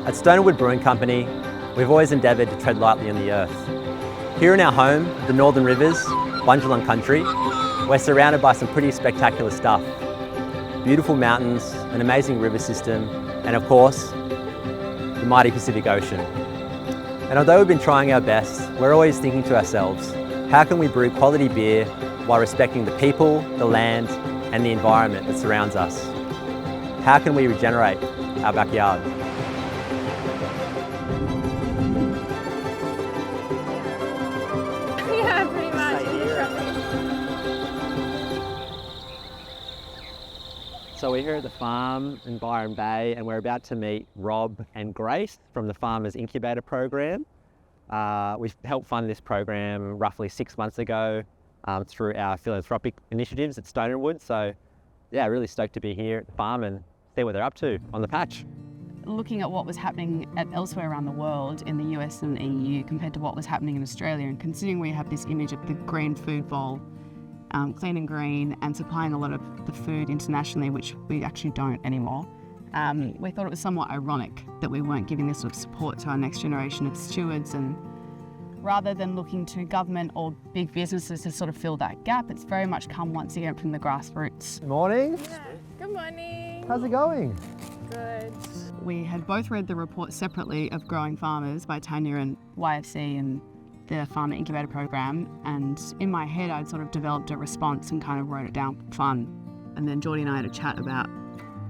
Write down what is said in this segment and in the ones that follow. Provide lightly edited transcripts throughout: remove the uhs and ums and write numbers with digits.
At Stonewood Brewing Company, we've always endeavoured to tread lightly on the earth. Here in our home, the Northern Rivers, Bundjalung country, we're surrounded by some pretty spectacular stuff. Beautiful mountains, an amazing river system, and of course, the mighty Pacific Ocean. And although we've been trying our best, we're always thinking to ourselves, how can we brew quality beer while respecting the people, the land, and the environment that surrounds us? How can we regenerate our backyard? Yeah, pretty much. So we're here at the farm in Byron Bay, and we're about to meet Rob and Grace from the Farmers Incubator program. We've helped fund this program roughly 6 months ago through our philanthropic initiatives at Stonewood. So yeah, really stoked to be here at the farm and see what they're up to on the patch. Looking at what was happening elsewhere around the world in the US and EU compared to what was happening in Australia, and considering we have this image of the green food bowl, clean and green, and supplying a lot of the food internationally, which we actually don't anymore, we thought it was somewhat ironic that we weren't giving this sort of support to our next generation of stewards. And rather than looking to government or big businesses to sort of fill that gap, it's very much come once again from the grassroots. Morning. Yeah. Good morning. How's it going? Good. We had both read the report separately of Growing Farmers by Tanya and YFC and the Farmer Incubator program, and in my head I'd sort of developed a response and kind of wrote it down for fun. And then Geordie and I had a chat about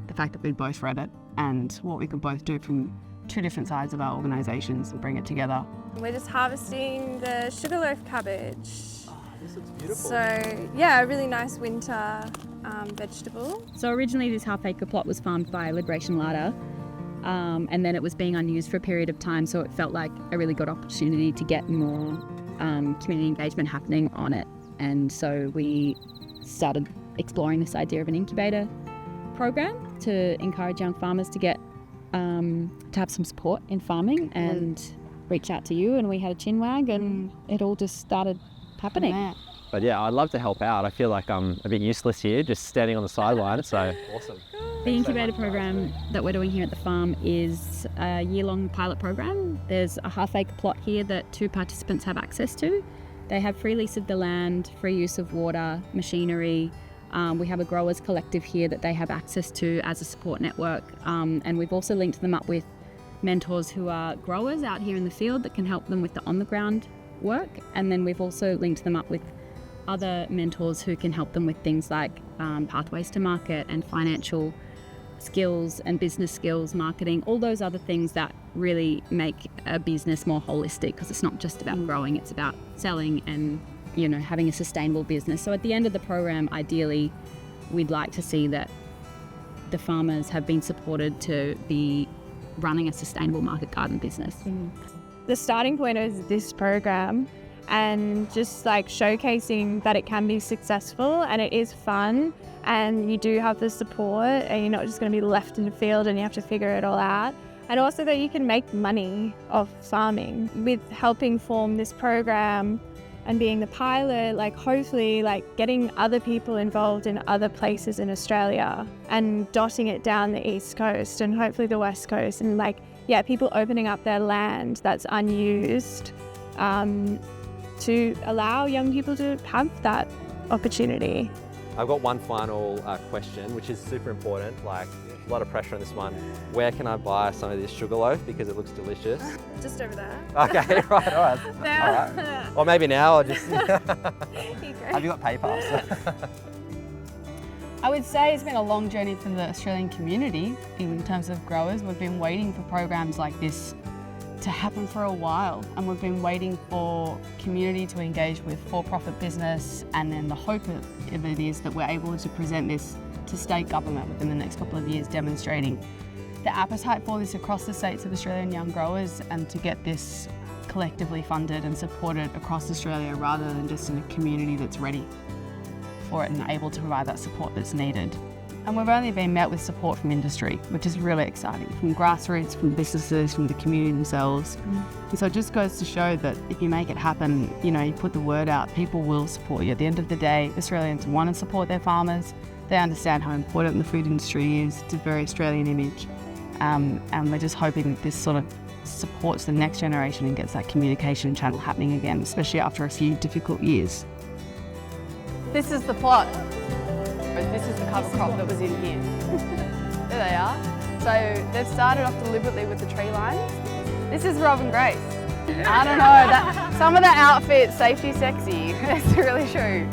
the fact that we'd both read it and what we could both do from two different sides of our organisations and bring it together. We're just harvesting the sugarloaf cabbage. Oh, this looks beautiful. So yeah, a really nice winter vegetable. So originally this half-acre plot was farmed by Liberation Larder, and then it was being unused for a period of time, so it felt like a really good opportunity to get more community engagement happening on it. And so we started exploring this idea of an incubator program to encourage young farmers to get to have some support in farming, and reach out to you, and we had a chinwag, and it all just started happening. But yeah, I'd love to help out. I feel like I'm a bit useless here, just standing on the sideline, so awesome. The incubator program that we're doing here at the farm is a year-long pilot program. There's a half-acre plot here that 2 participants have access to. They have free lease of the land, free use of water, machinery. We have a growers collective here that they have access to as a support network, and we've also linked them up with mentors who are growers out here in the field that can help them with the on-the-ground work. And then we've also linked them up with other mentors who can help them with things like pathways to market and financial skills and business skills, marketing, all those other things that really make a business more holistic, because it's not just about growing, it's about selling and, you know, having a sustainable business. So at the end of the program, ideally, we'd like to see that the farmers have been supported to be running a sustainable market garden business. The starting point is this program, and just like showcasing that it can be successful and it is fun, and you do have the support, and you're not just going to be left in the field and you have to figure it all out. And also that you can make money off farming. With helping form this program and being the pilot, like hopefully like getting other people involved in other places in Australia and dotting it down the East Coast and hopefully the West Coast, and like, yeah, people opening up their land that's unused to allow young people to have that opportunity. I've got one final question, which is super important, like a lot of pressure on this one. Where can I buy some of this sugarloaf, because it looks delicious? Just over there. Okay, right, all right. There. All right. Or maybe now, or just... Here you go. Have you got PayPal? I would say it's been a long journey for the Australian community in terms of growers. We've been waiting for programs like this to happen for a while, and we've been waiting for community to engage with for-profit business, and then the hope of it is that we're able to present this to state government within the next couple of years, demonstrating the appetite for this across the states of Australian young growers, and to get this collectively funded and supported across Australia rather than just in a community that's ready for it and able to provide that support that's needed. And we've only been met with support from industry, which is really exciting, from grassroots, from businesses, from the community themselves. And so it just goes to show that if you make it happen, you know, you put the word out, people will support you. At the end of the day, Australians want to support their farmers. They understand how important the food industry is. It's a very Australian image. And we're just hoping this sort of supports the next generation and gets that communication channel happening again, especially after a few difficult years. This is the plot. This is the cover crop that was in here. There they are. So they've started off deliberately with the tree lines. This is Rob and Grace. I don't know, some of the outfits, safety sexy, that's really true.